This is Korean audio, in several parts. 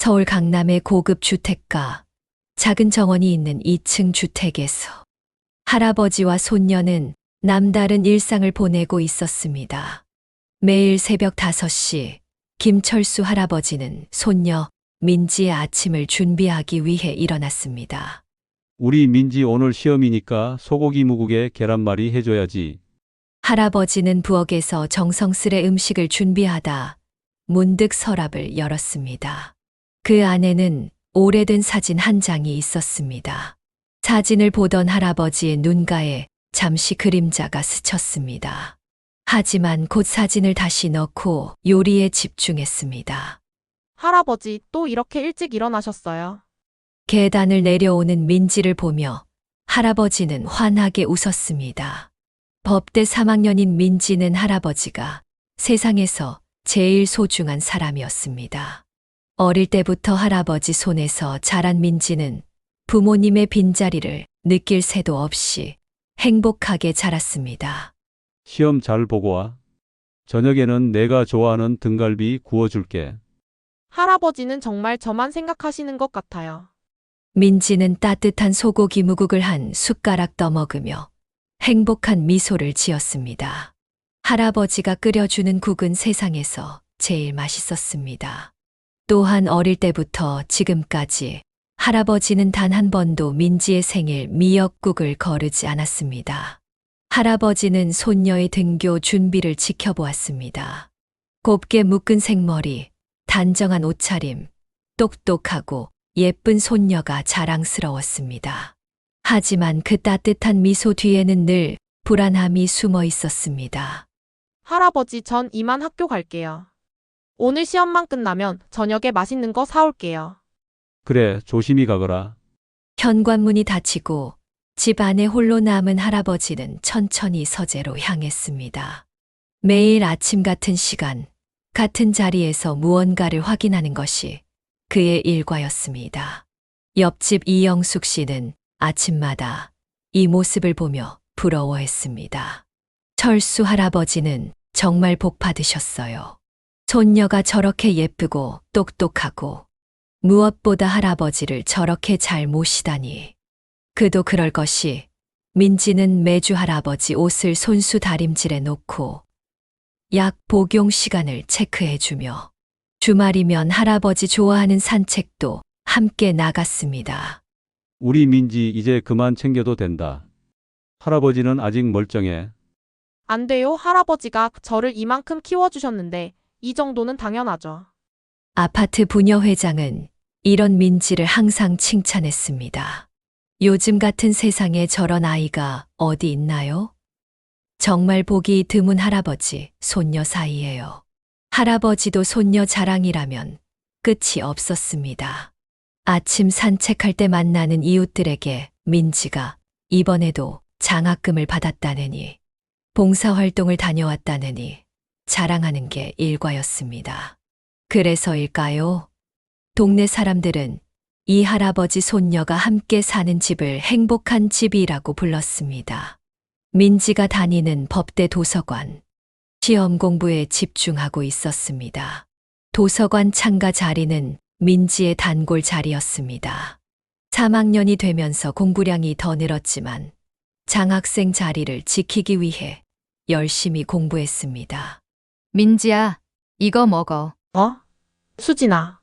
서울 강남의 고급 주택가, 작은 정원이 있는 2층 주택에서 할아버지와 손녀는 남다른 일상을 보내고 있었습니다. 매일 새벽 5시, 김철수 할아버지는 손녀 민지의 아침을 준비하기 위해 일어났습니다. 우리 민지 오늘 시험이니까 소고기 무국에 계란말이 해줘야지. 할아버지는 부엌에서 정성스레 음식을 준비하다 문득 서랍을 열었습니다. 그 안에는 오래된 사진 한 장이 있었습니다. 사진을 보던 할아버지의 눈가에 잠시 그림자가 스쳤습니다. 하지만 곧 사진을 다시 넣고 요리에 집중했습니다. 할아버지, 또 이렇게 일찍 일어나셨어요. 계단을 내려오는 민지를 보며 할아버지는 환하게 웃었습니다. 법대 3학년인 민지는 할아버지가 세상에서 제일 소중한 사람이었습니다. 어릴 때부터 할아버지 손에서 자란 민지는 부모님의 빈자리를 느낄 새도 없이 행복하게 자랐습니다. 시험 잘 보고 와. 저녁에는 내가 좋아하는 등갈비 구워줄게. 할아버지는 정말 저만 생각하시는 것 같아요. 민지는 따뜻한 소고기 무국을 한 숟가락 떠먹으며 행복한 미소를 지었습니다. 할아버지가 끓여주는 국은 세상에서 제일 맛있었습니다. 또한 어릴 때부터 지금까지 할아버지는 단 한 번도 민지의 생일 미역국을 거르지 않았습니다. 할아버지는 손녀의 등교 준비를 지켜보았습니다. 곱게 묶은 생머리, 단정한 옷차림, 똑똑하고 예쁜 손녀가 자랑스러웠습니다. 하지만 그 따뜻한 미소 뒤에는 늘 불안함이 숨어 있었습니다. 할아버지, 전 이만 학교 갈게요. 오늘 시험만 끝나면 저녁에 맛있는 거 사올게요. 그래, 조심히 가거라. 현관문이 닫히고 집 안에 홀로 남은 할아버지는 천천히 서재로 향했습니다. 매일 아침 같은 시간, 같은 자리에서 무언가를 확인하는 것이 그의 일과였습니다. 옆집 이영숙 씨는 아침마다 이 모습을 보며 부러워했습니다. 철수 할아버지는 정말 복 받으셨어요. 손녀가 저렇게 예쁘고 똑똑하고 무엇보다 할아버지를 저렇게 잘 모시다니. 그도 그럴 것이 민지는 매주 할아버지 옷을 손수 다림질에 놓고 약 복용 시간을 체크해주며 주말이면 할아버지 좋아하는 산책도 함께 나갔습니다. 우리 민지 이제 그만 챙겨도 된다. 할아버지는 아직 멀쩡해. 안 돼요. 할아버지가 저를 이만큼 키워주셨는데 이 정도는 당연하죠. 아파트 부녀회장은 이런 민지를 항상 칭찬했습니다. 요즘 같은 세상에 저런 아이가 어디 있나요? 정말 보기 드문 할아버지, 손녀 사이예요. 할아버지도 손녀 자랑이라면 끝이 없었습니다. 아침 산책할 때 만나는 이웃들에게 민지가 이번에도 장학금을 받았다느니, 봉사활동을 다녀왔다느니 자랑하는 게 일과였습니다. 그래서일까요? 동네 사람들은 이 할아버지 손녀가 함께 사는 집을 행복한 집이라고 불렀습니다. 민지가 다니는 법대 도서관, 시험 공부에 집중하고 있었습니다. 도서관 창가 자리는 민지의 단골 자리였습니다. 3학년이 되면서 공부량이 더 늘었지만 장학생 자리를 지키기 위해 열심히 공부했습니다. 민지야, 이거 먹어. 어? 수진아.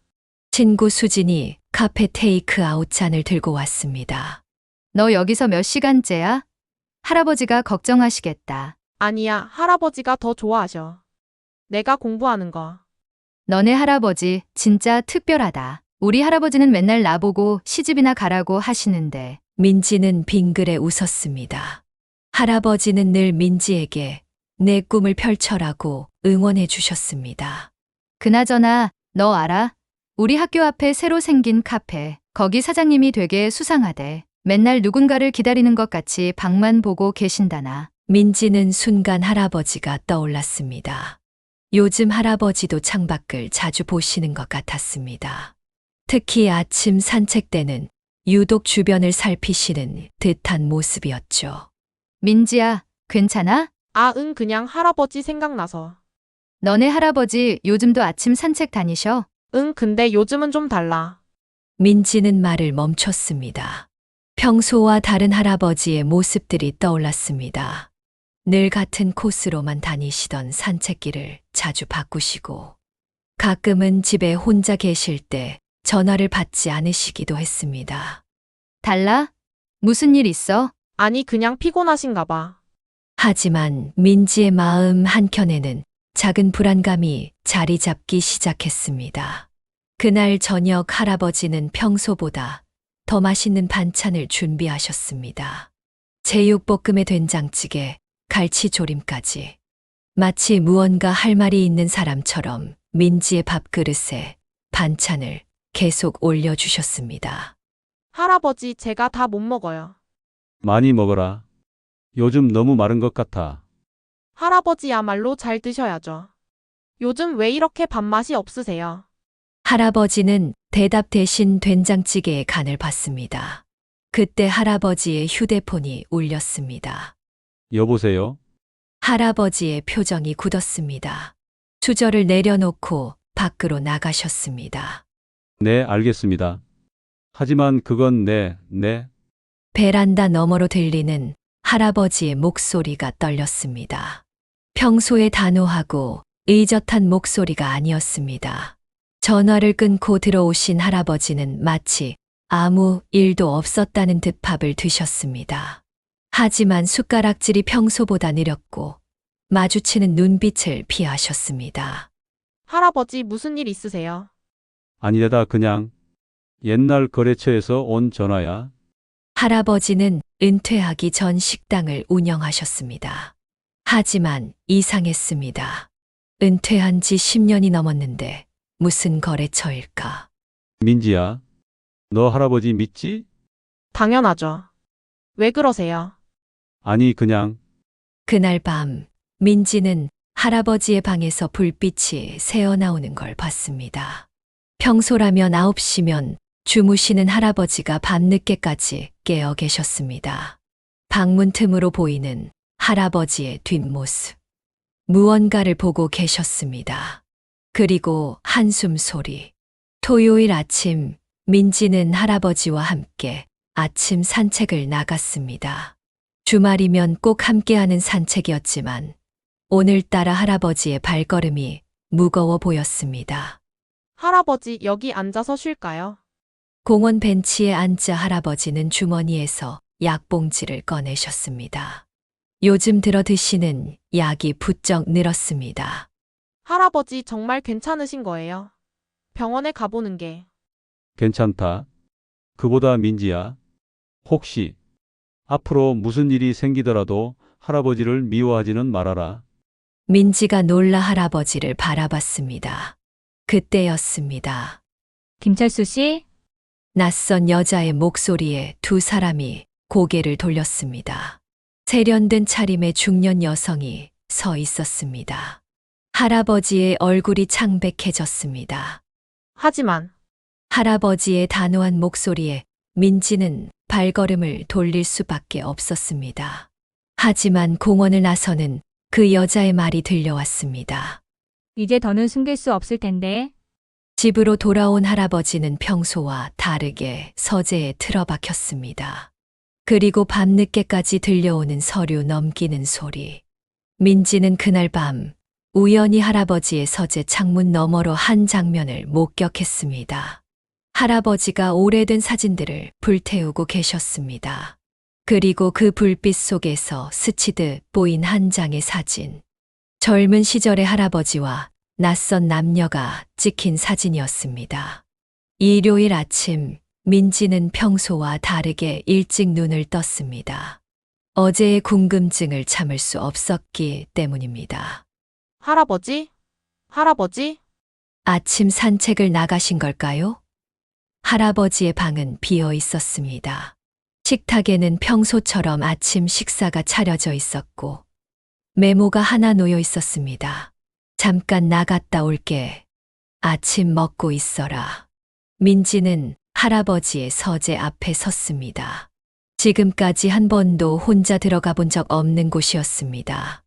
친구 수진이 카페 테이크아웃 잔을 들고 왔습니다. 너 여기서 몇 시간째야? 할아버지가 걱정하시겠다. 아니야, 할아버지가 더 좋아하셔. 내가 공부하는 거. 너네 할아버지 진짜 특별하다. 우리 할아버지는 맨날 나보고 시집이나 가라고 하시는데. 민지는 빙그레 웃었습니다. 할아버지는 늘 민지에게 내 꿈을 펼쳐라고 응원해 주셨습니다. 그나저나 너 알아? 우리 학교 앞에 새로 생긴 카페. 거기 사장님이 되게 수상하대. 맨날 누군가를 기다리는 것 같이 방만 보고 계신다나. 민지는 순간 할아버지가 떠올랐습니다. 요즘 할아버지도 창밖을 자주 보시는 것 같았습니다. 특히 아침 산책 때는 유독 주변을 살피시는 듯한 모습이었죠. 민지야, 괜찮아? 아, 응, 그냥 할아버지 생각나서. 너네 할아버지 요즘도 아침 산책 다니셔? 응, 근데 요즘은 좀 달라. 민지는 말을 멈췄습니다. 평소와 다른 할아버지의 모습들이 떠올랐습니다. 늘 같은 코스로만 다니시던 산책길을 자주 바꾸시고, 가끔은 집에 혼자 계실 때 전화를 받지 않으시기도 했습니다. 달라? 무슨 일 있어? 아니, 그냥 피곤하신가 봐. 하지만 민지의 마음 한켠에는 작은 불안감이 자리 잡기 시작했습니다. 그날 저녁 할아버지는 평소보다 더 맛있는 반찬을 준비하셨습니다. 제육볶음에 된장찌개, 갈치조림까지. 마치 무언가 할 말이 있는 사람처럼 민지의 밥그릇에 반찬을 계속 올려주셨습니다. 할아버지, 제가 다 못 먹어요. 많이 먹어라. 요즘 너무 마른 것 같아. 할아버지야말로 잘 드셔야죠. 요즘 왜 이렇게 밥맛이 없으세요? 할아버지는 대답 대신 된장찌개의 간을 봤습니다. 그때 할아버지의 휴대폰이 울렸습니다. 여보세요? 할아버지의 표정이 굳었습니다. 수저를 내려놓고 밖으로 나가셨습니다. 네, 알겠습니다. 하지만 그건 네. 베란다 너머로 들리는 할아버지의 목소리가 떨렸습니다. 평소에 단호하고 의젓한 목소리가 아니었습니다. 전화를 끊고 들어오신 할아버지는 마치 아무 일도 없었다는 듯 밥을 드셨습니다. 하지만 숟가락질이 평소보다 느렸고 마주치는 눈빛을 피하셨습니다. 할아버지, 무슨 일 있으세요? 아니다, 그냥 옛날 거래처에서 온 전화야. 할아버지는 은퇴하기 전 식당을 운영하셨습니다. 하지만 이상했습니다. 은퇴한 지 10년이 넘었는데 무슨 거래처일까? 민지야, 너 할아버지 믿지? 당연하죠. 왜 그러세요? 아니, 그냥 그날 밤 민지는 할아버지의 방에서 불빛이 새어나오는 걸 봤습니다. 평소라면 9시면 주무시는 할아버지가 밤늦게까지 깨어 계셨습니다. 방문 틈으로 보이는 할아버지의 뒷모습. 무언가를 보고 계셨습니다. 그리고 한숨 소리. 토요일 아침 민지는 할아버지와 함께 아침 산책을 나갔습니다. 주말이면 꼭 함께하는 산책이었지만 오늘따라 할아버지의 발걸음이 무거워 보였습니다. 할아버지, 여기 앉아서 쉴까요? 공원 벤치에 앉자 할아버지는 주머니에서 약봉지를 꺼내셨습니다. 요즘 들어 드시는 약이 부쩍 늘었습니다. 할아버지, 정말 괜찮으신 거예요? 병원에 가보는 게. 괜찮다. 그보다 민지야, 혹시 앞으로 무슨 일이 생기더라도 할아버지를 미워하지는 말아라. 민지가 놀라 할아버지를 바라봤습니다. 그때였습니다. 김철수 씨? 낯선 여자의 목소리에 두 사람이 고개를 돌렸습니다. 세련된 차림의 중년 여성이 서 있었습니다. 할아버지의 얼굴이 창백해졌습니다. 하지만 할아버지의 단호한 목소리에 민지는 발걸음을 돌릴 수밖에 없었습니다. 하지만 공원을 나서는 그 여자의 말이 들려왔습니다. 이제 더는 숨길 수 없을 텐데. 집으로 돌아온 할아버지는 평소와 다르게 서재에 틀어박혔습니다. 그리고 밤늦게까지 들려오는 서류 넘기는 소리. 민지는 그날 밤 우연히 할아버지의 서재 창문 너머로 한 장면을 목격했습니다. 할아버지가 오래된 사진들을 불태우고 계셨습니다. 그리고 그 불빛 속에서 스치듯 보인 한 장의 사진. 젊은 시절의 할아버지와 낯선 남녀가 찍힌 사진이었습니다. 일요일 아침, 민지는 평소와 다르게 일찍 눈을 떴습니다. 어제의 궁금증을 참을 수 없었기 때문입니다. 할아버지? 할아버지? 아침 산책을 나가신 걸까요? 할아버지의 방은 비어 있었습니다. 식탁에는 평소처럼 아침 식사가 차려져 있었고, 메모가 하나 놓여 있었습니다. 잠깐 나갔다 올게. 아침 먹고 있어라. 민지는 할아버지의 서재 앞에 섰습니다. 지금까지 한 번도 혼자 들어가 본 적 없는 곳이었습니다.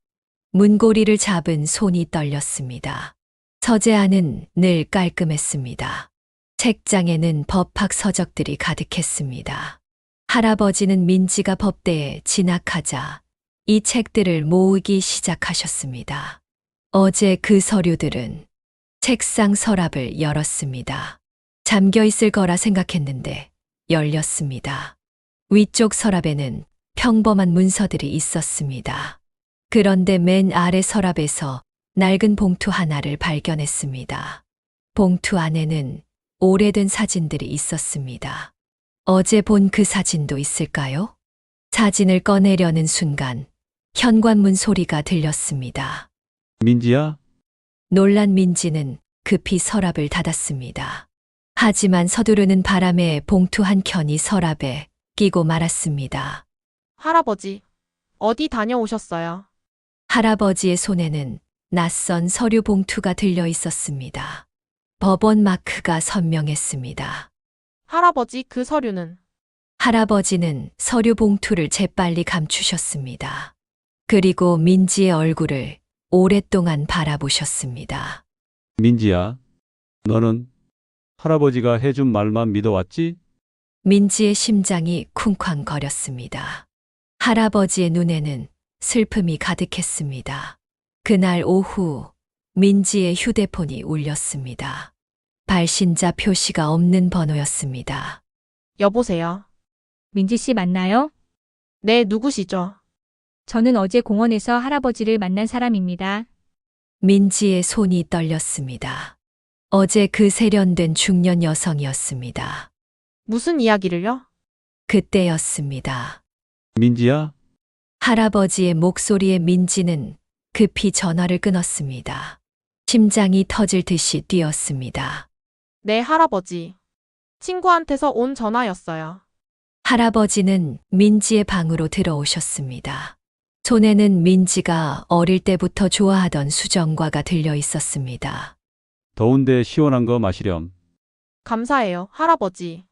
문고리를 잡은 손이 떨렸습니다. 서재 안은 늘 깔끔했습니다. 책장에는 법학 서적들이 가득했습니다. 할아버지는 민지가 법대에 진학하자 이 책들을 모으기 시작하셨습니다. 어제 그 서류들은 책상 서랍을 열었습니다. 잠겨 있을 거라 생각했는데 열렸습니다. 위쪽 서랍에는 평범한 문서들이 있었습니다. 그런데 맨 아래 서랍에서 낡은 봉투 하나를 발견했습니다. 봉투 안에는 오래된 사진들이 있었습니다. 어제 본 그 사진도 있을까요? 사진을 꺼내려는 순간 현관문 소리가 들렸습니다. 민지야? 놀란 민지는 급히 서랍을 닫았습니다. 하지만 서두르는 바람에 봉투 한 켠이 서랍에 끼고 말았습니다. 할아버지, 어디 다녀오셨어요? 할아버지의 손에는 낯선 서류 봉투가 들려 있었습니다. 법원 마크가 선명했습니다. 할아버지, 그 서류는? 할아버지는 서류 봉투를 재빨리 감추셨습니다. 그리고 민지의 얼굴을 오랫동안 바라보셨습니다. 민지야, 너는 할아버지가 해준 말만 믿어왔지? 민지의 심장이 쿵쾅거렸습니다. 할아버지의 눈에는 슬픔이 가득했습니다. 그날 오후 민지의 휴대폰이 울렸습니다. 발신자 표시가 없는 번호였습니다. 여보세요? 민지 씨 맞나요? 네, 누구시죠? 저는 어제 공원에서 할아버지를 만난 사람입니다. 민지의 손이 떨렸습니다. 어제 그 세련된 중년 여성이었습니다. 무슨 이야기를요? 그때였습니다. 민지야? 할아버지의 목소리에 민지는 급히 전화를 끊었습니다. 심장이 터질 듯이 뛰었습니다. 네, 할아버지. 친구한테서 온 전화였어요. 할아버지는 민지의 방으로 들어오셨습니다. 손에는 민지가 어릴 때부터 좋아하던 수정과가 들려 있었습니다. 더운데 시원한 거 마시렴. 감사해요, 할아버지.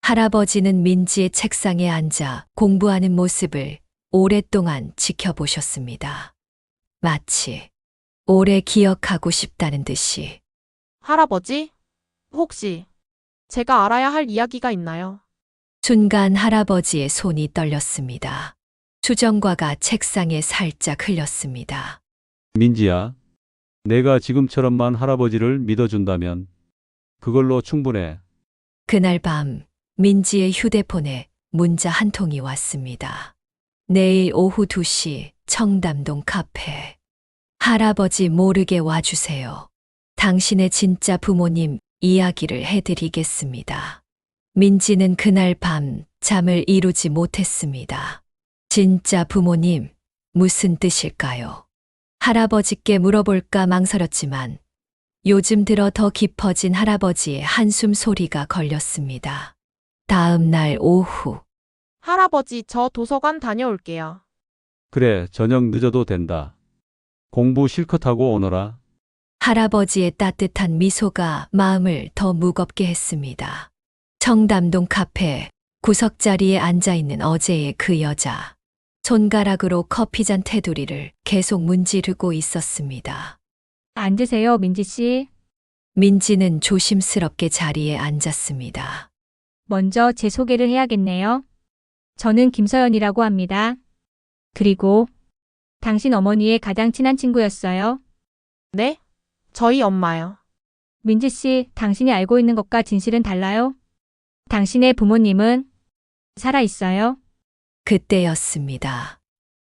할아버지는 민지의 책상에 앉아 공부하는 모습을 오랫동안 지켜보셨습니다. 마치 오래 기억하고 싶다는 듯이. 할아버지? 혹시 제가 알아야 할 이야기가 있나요? 순간 할아버지의 손이 떨렸습니다. 수정과가 책상에 살짝 흘렸습니다. 민지야, 내가 지금처럼만 할아버지를 믿어준다면 그걸로 충분해. 그날 밤 민지의 휴대폰에 문자 한 통이 왔습니다. 내일 오후 2시 청담동 카페. 할아버지 모르게 와주세요. 당신의 진짜 부모님 이야기를 해드리겠습니다. 민지는 그날 밤 잠을 이루지 못했습니다. 진짜 부모님, 무슨 뜻일까요? 할아버지께 물어볼까 망설였지만 요즘 들어 더 깊어진 할아버지의 한숨 소리가 걸렸습니다. 다음 날 오후, 할아버지, 저 도서관 다녀올게요. 그래, 저녁 늦어도 된다. 공부 실컷 하고 오너라. 할아버지의 따뜻한 미소가 마음을 더 무겁게 했습니다. 청담동 카페 구석자리에 앉아있는 어제의 그 여자. 손가락으로 커피잔 테두리를 계속 문지르고 있었습니다. 앉으세요, 민지 씨. 민지는 조심스럽게 자리에 앉았습니다. 먼저 제 소개를 해야겠네요. 저는 김서연이라고 합니다. 그리고 당신 어머니의 가장 친한 친구였어요. 네? 저희 엄마요. 민지 씨, 당신이 알고 있는 것과 진실은 달라요? 당신의 부모님은 살아 있어요? 그때였습니다.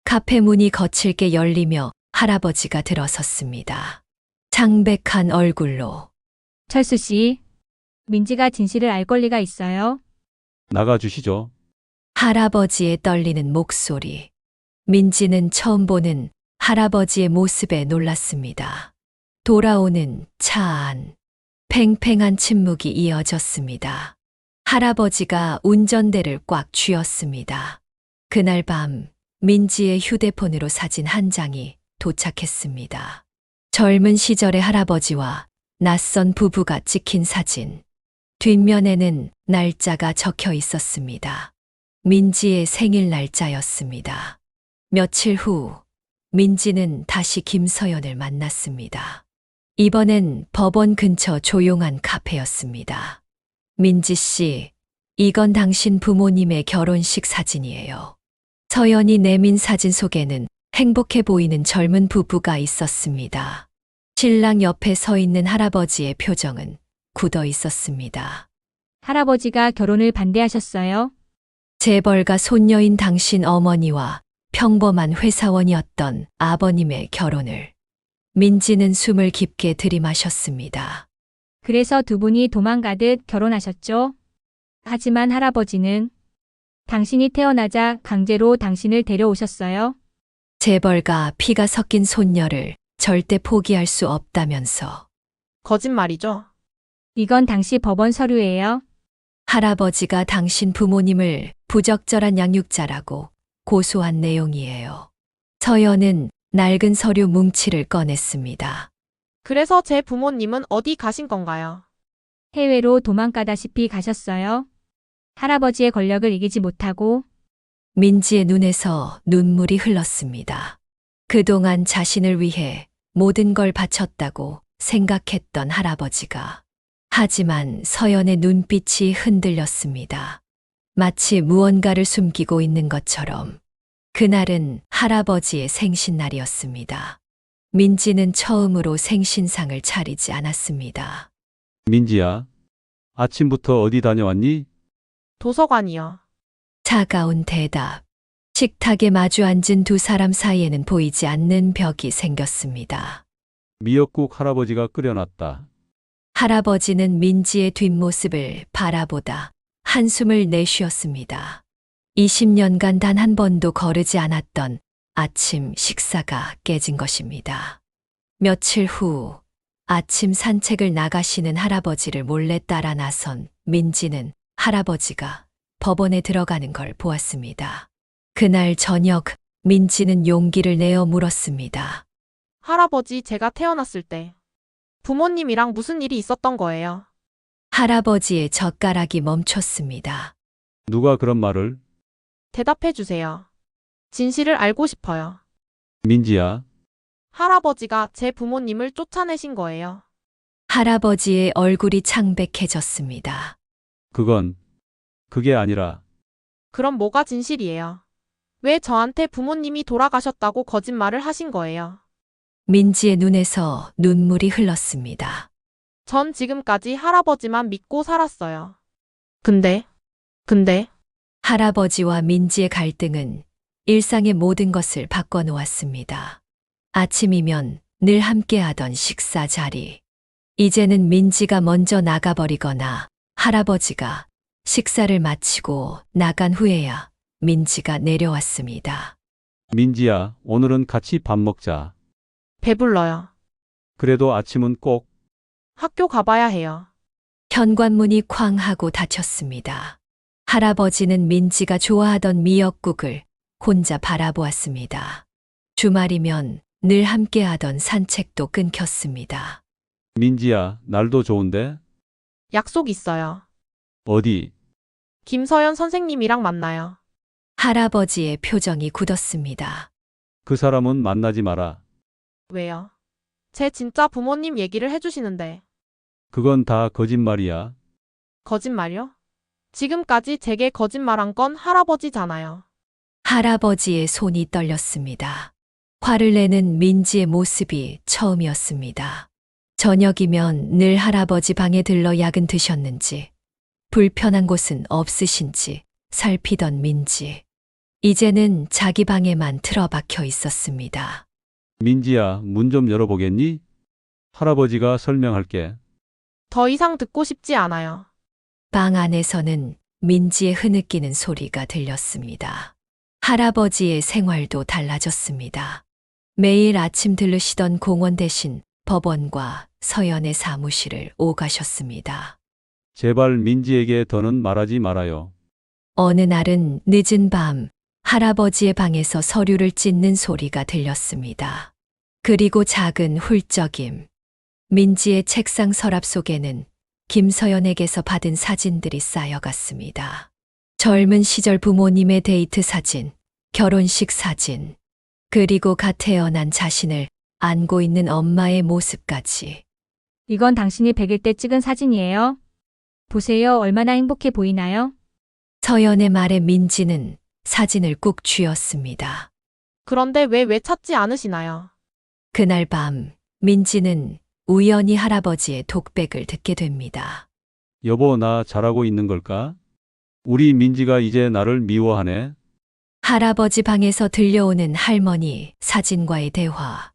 카페 문이 거칠게 열리며 할아버지가 들어섰습니다. 창백한 얼굴로. 철수 씨, 민지가 진실을 알 권리가 있어요. 나가주시죠. 할아버지의 떨리는 목소리. 민지는 처음 보는 할아버지의 모습에 놀랐습니다. 돌아오는 차 안. 팽팽한 침묵이 이어졌습니다. 할아버지가 운전대를 꽉 쥐었습니다. 그날 밤 민지의 휴대폰으로 사진 한 장이 도착했습니다. 젊은 시절의 할아버지와 낯선 부부가 찍힌 사진. 뒷면에는 날짜가 적혀 있었습니다. 민지의 생일 날짜였습니다. 며칠 후 민지는 다시 김서연을 만났습니다. 이번엔 법원 근처 조용한 카페였습니다. 민지 씨, 이건 당신 부모님의 결혼식 사진이에요. 서연이 내민 사진 속에는 행복해 보이는 젊은 부부가 있었습니다. 신랑 옆에 서 있는 할아버지의 표정은 굳어 있었습니다. 할아버지가 결혼을 반대하셨어요? 재벌가 손녀인 당신 어머니와 평범한 회사원이었던 아버님의 결혼을. 민지는 숨을 깊게 들이마셨습니다. 그래서 두 분이 도망가듯 결혼하셨죠? 하지만 할아버지는 당신이 태어나자 강제로 당신을 데려오셨어요? 재벌가 피가 섞인 손녀를 절대 포기할 수 없다면서. 거짓말이죠. 이건 당시 법원 서류예요. 할아버지가 당신 부모님을 부적절한 양육자라고 고소한 내용이에요. 서연은 낡은 서류 뭉치를 꺼냈습니다. 그래서 제 부모님은 어디 가신 건가요? 해외로 도망가다시피 가셨어요? 할아버지의 권력을 이기지 못하고 민지의 눈에서 눈물이 흘렀습니다. 그동안 자신을 위해 모든 걸 바쳤다고 생각했던 할아버지가. 하지만 서연의 눈빛이 흔들렸습니다. 마치 무언가를 숨기고 있는 것처럼. 그날은 할아버지의 생신날이었습니다. 민지는 처음으로 생신상을 차리지 않았습니다. 민지야, 아침부터 어디 다녀왔니? 도서관이요. 차가운 대답. 식탁에 마주 앉은 두 사람 사이에는 보이지 않는 벽이 생겼습니다. 미역국 할아버지가 끓여놨다. 할아버지는 민지의 뒷모습을 바라보다 한숨을 내쉬었습니다. 20년간 단 한 번도 거르지 않았던 아침 식사가 깨진 것입니다. 며칠 후 아침 산책을 나가시는 할아버지를 몰래 따라 나선 민지는 할아버지가 법원에 들어가는 걸 보았습니다. 그날 저녁 민지는 용기를 내어 물었습니다. 할아버지, 제가 태어났을 때 부모님이랑 무슨 일이 있었던 거예요? 할아버지의 젓가락이 멈췄습니다. 누가 그런 말을? 대답해 주세요. 진실을 알고 싶어요. 민지야, 할아버지가 제 부모님을 쫓아내신 거예요. 할아버지의 얼굴이 창백해졌습니다. 그게 아니라 그럼 뭐가 진실이에요? 왜 저한테 부모님이 돌아가셨다고 거짓말을 하신 거예요? 민지의 눈에서 눈물이 흘렀습니다. 전 지금까지 할아버지만 믿고 살았어요. 근데 할아버지와 민지의 갈등은 일상의 모든 것을 바꿔놓았습니다. 아침이면 늘 함께하던 식사 자리. 이제는 민지가 먼저 나가버리거나 할아버지가 식사를 마치고 나간 후에야 민지가 내려왔습니다. 민지야, 오늘은 같이 밥 먹자. 배불러요. 그래도 아침은 꼭. 학교 가봐야 해요. 현관문이 쾅 하고 닫혔습니다. 할아버지는 민지가 좋아하던 미역국을 혼자 바라보았습니다. 주말이면 늘 함께하던 산책도 끊겼습니다. 민지야, 날도 좋은데? 약속 있어요. 어디? 김서연 선생님이랑 만나요. 할아버지의 표정이 굳었습니다. 그 사람은 만나지 마라. 왜요? 제 진짜 부모님 얘기를 해주시는데. 그건 다 거짓말이야. 거짓말요? 지금까지 제게 거짓말한 건 할아버지잖아요. 할아버지의 손이 떨렸습니다. 화를 내는 민지의 모습이 처음이었습니다. 저녁이면 늘 할아버지 방에 들러 약은 드셨는지, 불편한 곳은 없으신지 살피던 민지. 이제는 자기 방에만 틀어박혀 있었습니다. 민지야, 문 좀 열어보겠니? 할아버지가 설명할게. 더 이상 듣고 싶지 않아요. 방 안에서는 민지의 흐느끼는 소리가 들렸습니다. 할아버지의 생활도 달라졌습니다. 매일 아침 들르시던 공원 대신 법원과 서연의 사무실을 오가셨습니다. 제발 민지에게 더는 말하지 말아요. 어느 날은 늦은 밤 할아버지의 방에서 서류를 찢는 소리가 들렸습니다. 그리고 작은 훌쩍임. 민지의 책상 서랍 속에는 김서연에게서 받은 사진들이 쌓여갔습니다. 젊은 시절 부모님의 데이트 사진, 결혼식 사진, 그리고 갓 태어난 자신을 안고 있는 엄마의 모습까지. 이건 당신이 100일 때 찍은 사진이에요. 보세요. 얼마나 행복해 보이나요? 서연의 말에 민지는 사진을 꾹 쥐었습니다. 그런데 왜 찾지 않으시나요? 그날 밤 민지는 우연히 할아버지의 독백을 듣게 됩니다. 여보, 나 잘하고 있는 걸까? 우리 민지가 이제 나를 미워하네. 할아버지 방에서 들려오는 할머니 사진과의 대화.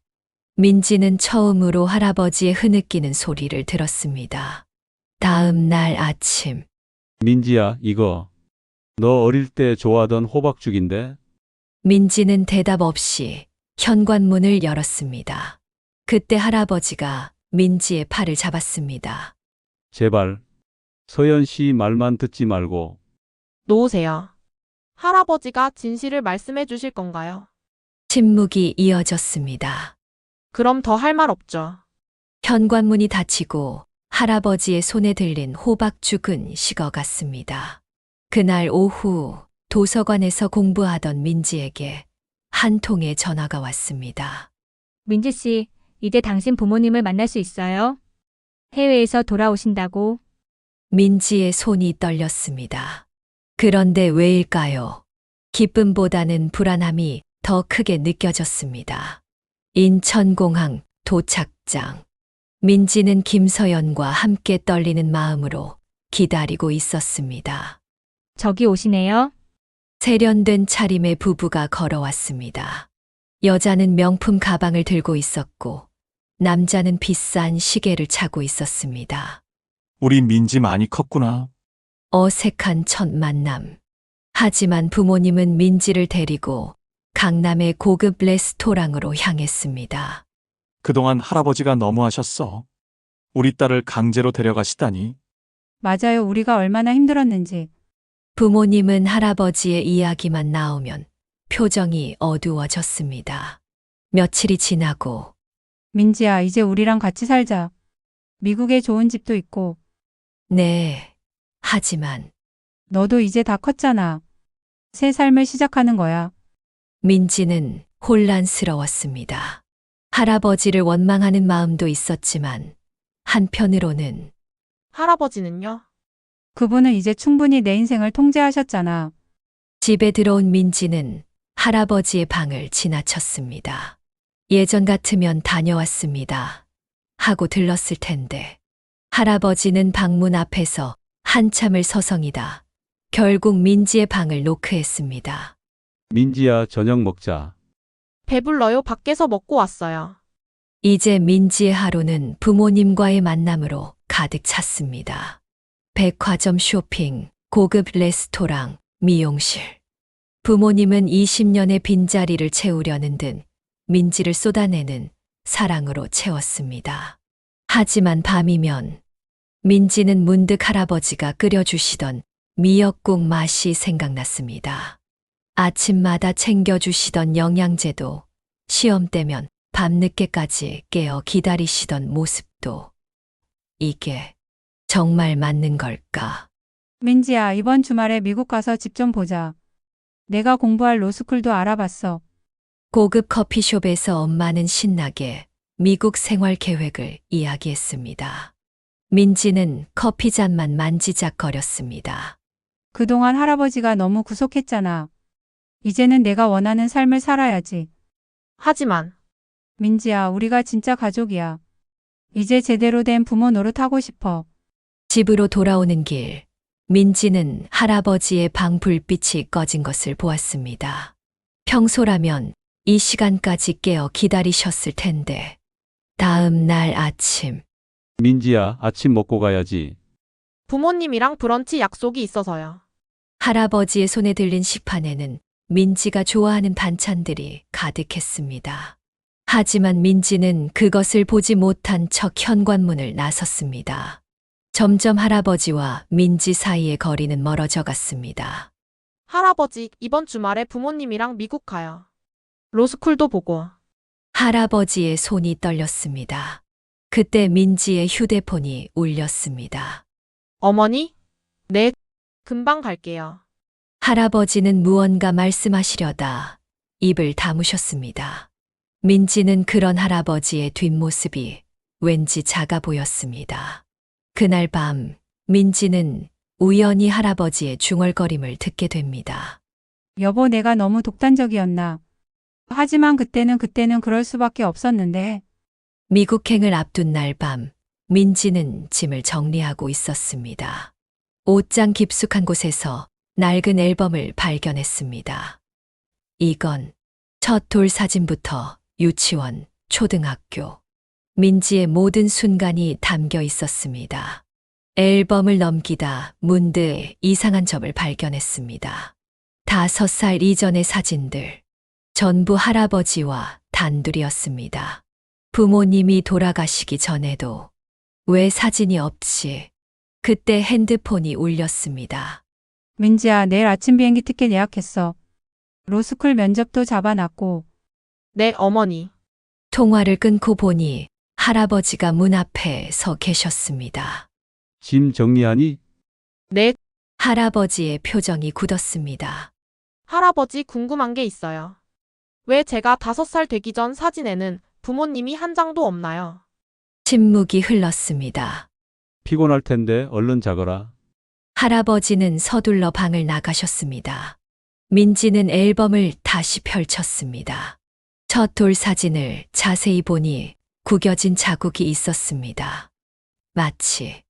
민지는 처음으로 할아버지의 흐느끼는 소리를 들었습니다. 다음 날 아침, 민지야, 이거. 너 어릴 때 좋아하던 호박죽인데? 민지는 대답 없이 현관문을 열었습니다. 그때 할아버지가 민지의 팔을 잡았습니다. 제발. 서연 씨 말만 듣지 말고. 놓으세요. 할아버지가 진실을 말씀해 주실 건가요? 침묵이 이어졌습니다. 그럼 더 할 말 없죠. 현관문이 닫히고 할아버지의 손에 들린 호박죽은 식어갔습니다. 그날 오후 도서관에서 공부하던 민지에게 한 통의 전화가 왔습니다. 민지 씨, 이제 당신 부모님을 만날 수 있어요. 해외에서 돌아오신다고. 민지의 손이 떨렸습니다. 그런데 왜일까요? 기쁨보다는 불안함이 더 크게 느껴졌습니다. 인천공항 도착장. 민지는 김서연과 함께 떨리는 마음으로 기다리고 있었습니다. 저기 오시네요. 세련된 차림의 부부가 걸어왔습니다. 여자는 명품 가방을 들고 있었고 남자는 비싼 시계를 차고 있었습니다. 우리 민지 많이 컸구나. 어색한 첫 만남. 하지만 부모님은 민지를 데리고 강남의 고급 레스토랑으로 향했습니다. 그동안 할아버지가 너무하셨어. 우리 딸을 강제로 데려가시다니. 맞아요. 우리가 얼마나 힘들었는지. 부모님은 할아버지의 이야기만 나오면 표정이 어두워졌습니다. 며칠이 지나고 민지야, 이제 우리랑 같이 살자. 미국에 좋은 집도 있고, 네, 하지만 너도 이제 다 컸잖아. 새 삶을 시작하는 거야. 민지는 혼란스러웠습니다. 할아버지를 원망하는 마음도 있었지만 한편으로는 할아버지는요? 그분은 이제 충분히 내 인생을 통제하셨잖아. 집에 들어온 민지는 할아버지의 방을 지나쳤습니다. 예전 같으면 다녀왔습니다. 하고 들렀을 텐데 할아버지는 방문 앞에서 한참을 서성이다 결국 민지의 방을 노크했습니다. 민지야, 저녁 먹자. 배불러요. 밖에서 먹고 왔어요. 이제 민지의 하루는 부모님과의 만남으로 가득 찼습니다. 백화점 쇼핑, 고급 레스토랑, 미용실. 부모님은 20년의 빈자리를 채우려는 듯 민지를 쏟아내는 사랑으로 채웠습니다. 하지만 밤이면 민지는 문득 할아버지가 끓여주시던 미역국 맛이 생각났습니다. 아침마다 챙겨주시던 영양제도, 시험 때면 밤늦게까지 깨어 기다리시던 모습도. 이게 정말 맞는 걸까? 민지야, 이번 주말에 미국 가서 집 좀 보자. 내가 공부할 로스쿨도 알아봤어. 고급 커피숍에서 엄마는 신나게 미국 생활 계획을 이야기했습니다. 민지는 커피잔만 만지작거렸습니다. 그동안 할아버지가 너무 구속했잖아. 이제는 내가 원하는 삶을 살아야지. 하지만 민지야, 우리가 진짜 가족이야. 이제 제대로 된 부모 노릇하고 싶어. 집으로 돌아오는 길, 민지는 할아버지의 방 불빛이 꺼진 것을 보았습니다. 평소라면 이 시간까지 깨어 기다리셨을 텐데. 다음 날 아침, 민지야, 아침 먹고 가야지. 부모님이랑 브런치 약속이 있어서요. 할아버지의 손에 들린 식판에는 민지가 좋아하는 반찬들이 가득했습니다. 하지만 민지는 그것을 보지 못한 척 현관문을 나섰습니다. 점점 할아버지와 민지 사이의 거리는 멀어져 갔습니다. 할아버지, 이번 주말에 부모님이랑 미국 가요. 로스쿨도 보고. 할아버지의 손이 떨렸습니다. 그때 민지의 휴대폰이 울렸습니다. 어머니? 네, 금방 갈게요. 할아버지는 무언가 말씀하시려다 입을 다무셨습니다. 민지는 그런 할아버지의 뒷모습이 왠지 작아 보였습니다. 그날 밤 민지는 우연히 할아버지의 중얼거림을 듣게 됩니다. 여보, 내가 너무 독단적이었나? 하지만 그때는 그럴 수밖에 없었는데. 미국행을 앞둔 날 밤 민지는 짐을 정리하고 있었습니다. 옷장 깊숙한 곳에서 낡은 앨범을 발견했습니다. 이건 첫 돌 사진부터 유치원, 초등학교, 민지의 모든 순간이 담겨 있었습니다. 앨범을 넘기다 문득 이상한 점을 발견했습니다. 5살 이전의 사진들, 전부 할아버지와 단둘이었습니다. 부모님이 돌아가시기 전에도 왜 사진이 없지? 그때 핸드폰이 울렸습니다. 민지야, 내일 아침 비행기 티켓 예약했어. 로스쿨 면접도 잡아놨고. 네, 어머니. 통화를 끊고 보니 할아버지가 문 앞에 서 계셨습니다. 짐 정리하니? 네, 할아버지의 표정이 굳었습니다. 할아버지 궁금한 게 있어요. 왜 제가 5살 되기 전 사진에는 부모님이 한 장도 없나요? 침묵이 흘렀습니다. 피곤할 텐데 얼른 자거라. 할아버지는 서둘러 방을 나가셨습니다. 민지는 앨범을 다시 펼쳤습니다. 첫 돌 사진을 자세히 보니 구겨진 자국이 있었습니다. 마치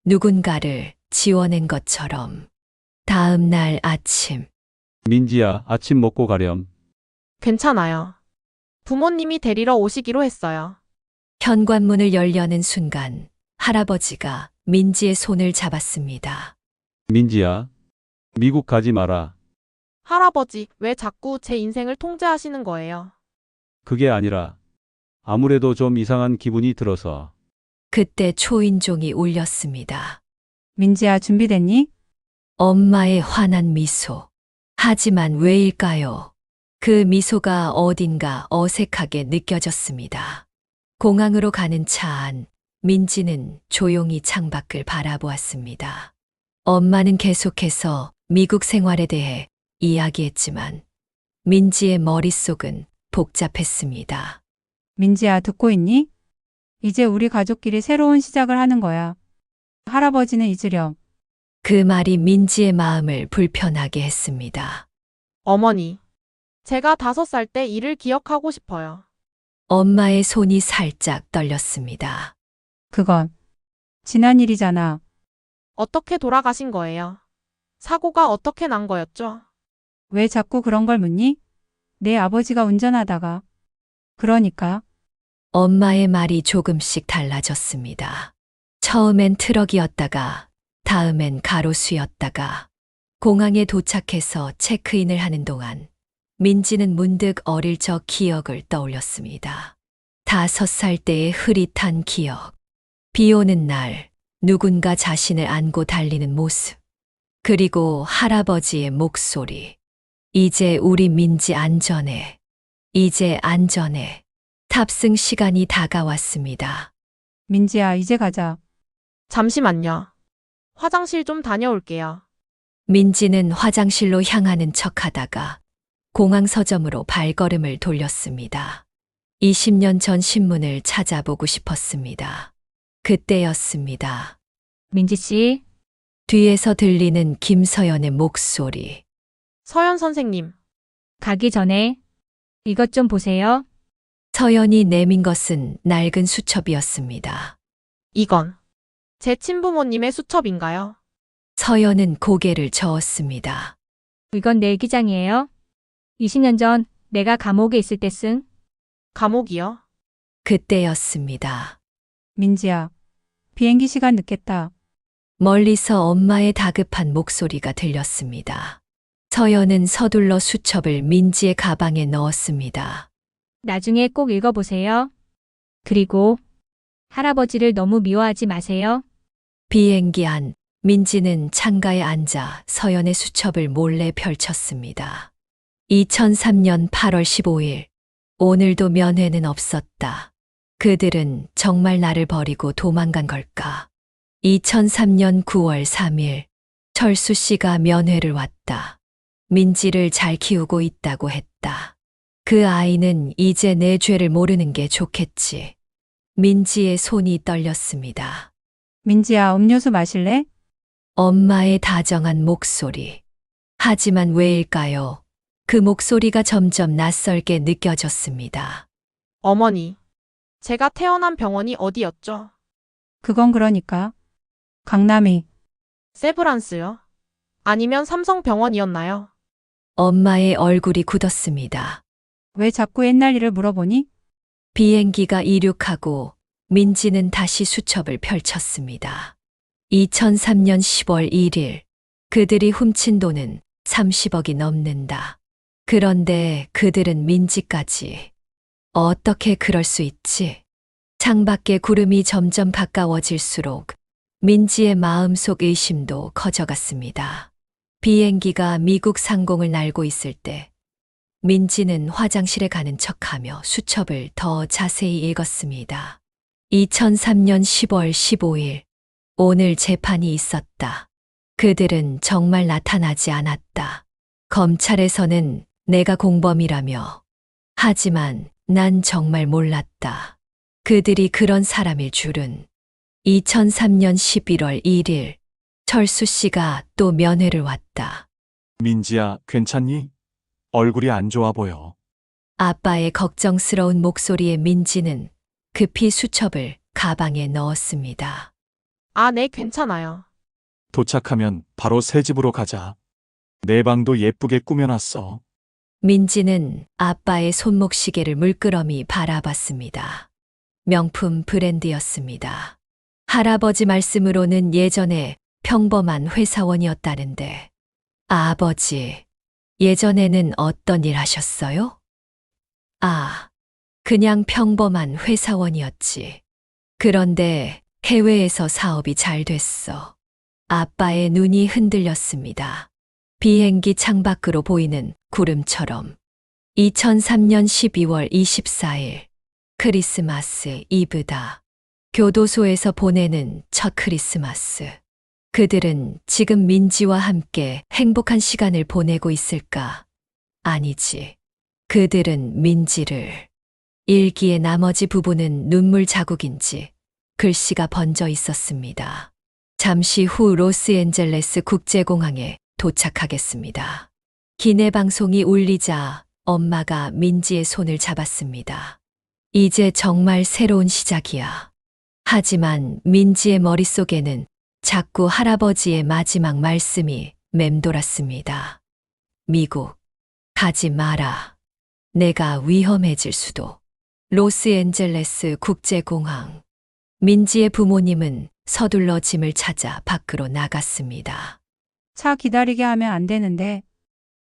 누군가를 지워낸 것처럼. 다음 날 아침, 민지야, 아침 먹고 가렴. 괜찮아요. 부모님이 데리러 오시기로 했어요. 현관문을 열려는 순간 할아버지가 민지의 손을 잡았습니다. 민지야, 미국 가지 마라. 할아버지, 왜 자꾸 제 인생을 통제하시는 거예요? 그게 아니라 아무래도 좀 이상한 기분이 들어서. 그때 초인종이 울렸습니다. 민지야, 준비됐니? 엄마의 환한 미소. 하지만 왜일까요? 그 미소가 어딘가 어색하게 느껴졌습니다. 공항으로 가는 차 안, 민지는 조용히 창밖을 바라보았습니다. 엄마는 계속해서 미국 생활에 대해 이야기했지만 민지의 머릿속은 복잡했습니다. 민지야, 듣고 있니? 이제 우리 가족끼리 새로운 시작을 하는 거야. 할아버지는 잊으렴. 그 말이 민지의 마음을 불편하게 했습니다. 어머니, 제가 5살 때 일을 기억하고 싶어요. 엄마의 손이 살짝 떨렸습니다. 그건 지난 일이잖아. 어떻게 돌아가신 거예요? 사고가 어떻게 난 거였죠? 왜 자꾸 그런 걸 묻니? 내 아버지가 운전하다가. 그러니까. 엄마의 말이 조금씩 달라졌습니다. 처음엔 트럭이었다가, 다음엔 가로수였다가, 공항에 도착해서 체크인을 하는 동안 민지는 문득 어릴 적 기억을 떠올렸습니다. 5살 때의 흐릿한 기억. 비 오는 날, 누군가 자신을 안고 달리는 모습. 그리고 할아버지의 목소리. 이제 우리 민지 안전해. 이제 안전해. 탑승 시간이 다가왔습니다. 민지야, 이제 가자. 잠시만요. 화장실 좀 다녀올게요. 민지는 화장실로 향하는 척 하다가 공항 서점으로 발걸음을 돌렸습니다. 20년 전 신문을 찾아보고 싶었습니다. 그때였습니다. 민지 씨, 뒤에서 들리는 김서연의 목소리. 서연 선생님, 가기 전에 이것 좀 보세요. 서연이 내민 것은 낡은 수첩이었습니다. 이건 제 친부모님의 수첩인가요? 서연은 고개를 저었습니다. 이건 내 일기장이에요. 20년 전 내가 감옥에 있을 때 쓴. 감옥이요? 그때였습니다. 민지야, 비행기 시간 늦겠다. 멀리서 엄마의 다급한 목소리가 들렸습니다. 서연은 서둘러 수첩을 민지의 가방에 넣었습니다. 나중에 꼭 읽어보세요. 그리고 할아버지를 너무 미워하지 마세요. 비행기 안, 민지는 창가에 앉아 서연의 수첩을 몰래 펼쳤습니다. 2003년 8월 15일. 오늘도 면회는 없었다. 그들은 정말 나를 버리고 도망간 걸까? 2003년 9월 3일. 철수 씨가 면회를 왔다. 민지를 잘 키우고 있다고 했다. 그 아이는 이제 내 죄를 모르는 게 좋겠지. 민지의 손이 떨렸습니다. 민지야, 음료수 마실래? 엄마의 다정한 목소리. 하지만 왜일까요? 그 목소리가 점점 낯설게 느껴졌습니다. 어머니. 제가 태어난 병원이 어디였죠? 그건 그러니까. 강남이. 세브란스요? 아니면 삼성병원이었나요? 엄마의 얼굴이 굳었습니다. 왜 자꾸 옛날 일을 물어보니? 비행기가 이륙하고 민지는 다시 수첩을 펼쳤습니다. 2003년 10월 1일, 그들이 훔친 돈은 30억이 넘는다. 그런데 그들은 민지까지. 어떻게 그럴 수 있지? 창밖에 구름이 점점 가까워질수록 민지의 마음속 의심도 커져갔습니다. 비행기가 미국 상공을 날고 있을 때 민지는 화장실에 가는 척하며 수첩을 더 자세히 읽었습니다. 2003년 10월 15일, 오늘 재판이 있었다. 그들은 정말 나타나지 않았다. 검찰에서는 내가 공범이라며. 하지만 난 정말 몰랐다. 그들이 그런 사람일 줄은. 2003년 11월 1일, 철수 씨가 또 면회를 왔다. 민지야, 괜찮니? 얼굴이 안 좋아 보여. 아빠의 걱정스러운 목소리에 민지는 급히 수첩을 가방에 넣었습니다. 아, 네, 괜찮아요. 도착하면 바로 새 집으로 가자. 내 방도 예쁘게 꾸며놨어. 민지는 아빠의 손목시계를 물끄러미 바라봤습니다. 명품 브랜드였습니다. 할아버지 말씀으로는 예전에 평범한 회사원이었다는데. 아버지, 예전에는 어떤 일 하셨어요? 아, 그냥 평범한 회사원이었지. 그런데 해외에서 사업이 잘 됐어. 아빠의 눈이 흔들렸습니다. 비행기 창밖으로 보이는 구름처럼. 2003년 12월 24일, 크리스마스 이브다. 교도소에서 보내는 첫 크리스마스. 그들은 지금 민지와 함께 행복한 시간을 보내고 있을까? 아니지. 그들은 민지를. 일기의 나머지 부분은 눈물 자국인지 글씨가 번져 있었습니다. 잠시 후 로스앤젤레스 국제공항에 도착하겠습니다. 기내 방송이 울리자 엄마가 민지의 손을 잡았습니다. 이제 정말 새로운 시작이야. 하지만 민지의 머릿속에는 자꾸 할아버지의 마지막 말씀이 맴돌았습니다. 미국, 가지 마라. 내가 위험해질 수도. 로스앤젤레스 국제공항. 민지의 부모님은 서둘러 짐을 찾아 밖으로 나갔습니다. 차 기다리게 하면 안 되는데.